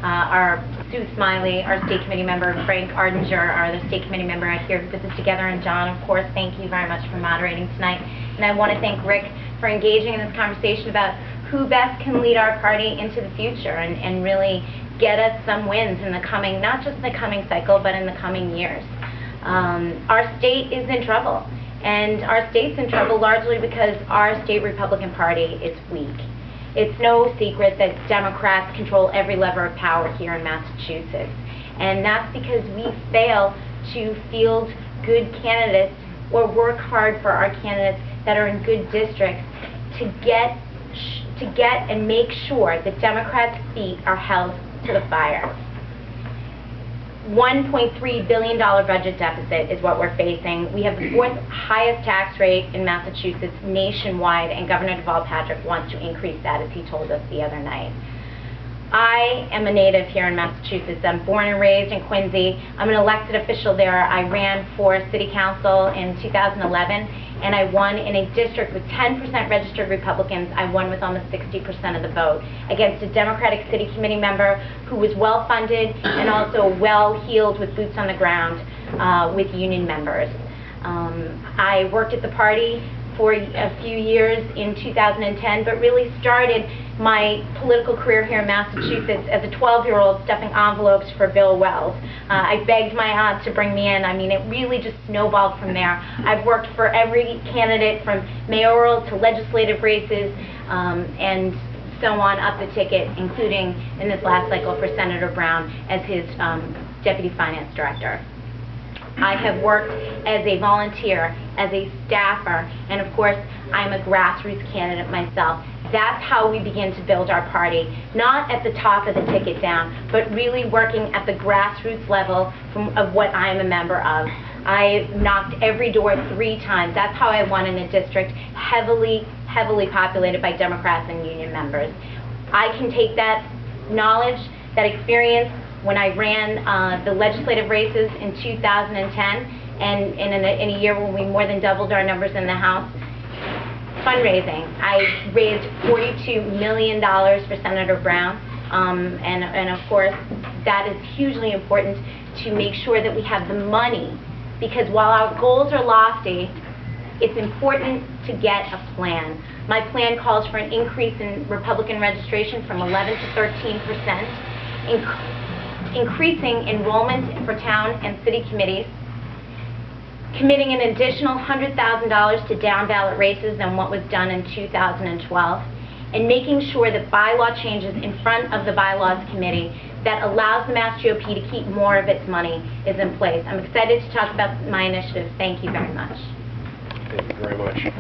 our Sue Smiley, our state committee member, Frank Ardinger, our other state committee member out here who put this together, and John, of course, thank you very much for moderating tonight. And I want to thank Rick for engaging in this conversation about who best can lead our party into the future and really get us some wins in the coming, not just in the coming cycle, but in the coming years. Our state is in trouble, and our state's in trouble largely because our state Republican Party is weak. It's no secret that Democrats control every lever of power here in Massachusetts, and that's because we fail to field good candidates or work hard for our candidates that are in good districts to get and make sure that Democrats' feet are held to the fire. $1.3 billion budget deficit is what we're facing. We have the fourth highest tax rate in Massachusetts nationwide, and Governor Deval Patrick wants to increase that, as he told us the other night. I am a native here in Massachusetts. I'm born and raised in Quincy. I'm an elected official there. I ran for city council in 2011, and I won in a district with 10% registered Republicans. I won with almost 60% of the vote against a Democratic city committee member who was well-funded and also well-heeled with boots on the ground with union members. I worked at the party for a few years in 2010, but really started my political career here in Massachusetts as a 12-year-old stuffing envelopes for Bill Wells. I begged my aunt to bring me in. I mean, it really just snowballed from there. I've worked for every candidate from mayoral to legislative races and so on up the ticket, including in this last cycle for Senator Brown as his deputy finance director. I have worked as a volunteer, as a staffer, and of course, I'm a grassroots candidate myself. That's how we begin to build our party, not at the top of the ticket down, but really working at the grassroots level of what I'm a member of. I knocked every door 3 times. That's how I won in a district heavily populated by Democrats and union members. I can take that knowledge, that experience, when I ran the legislative races in 2010, and in a year when we more than doubled our numbers in the House. Fundraising, I raised $42 million for Senator Brown, and of course, that is hugely important to make sure that we have the money, because while our goals are lofty, it's important to get a plan. My plan calls for an increase in Republican registration from 11 to 13%, increasing enrollment for town and city committees, committing an additional $100,000 to down-ballot races than what was done in 2012, and making sure that bylaw changes in front of the Bylaws Committee that allows the Mass GOP to keep more of its money is in place. I'm excited to talk about my initiative. Thank you very much. Thank you very much.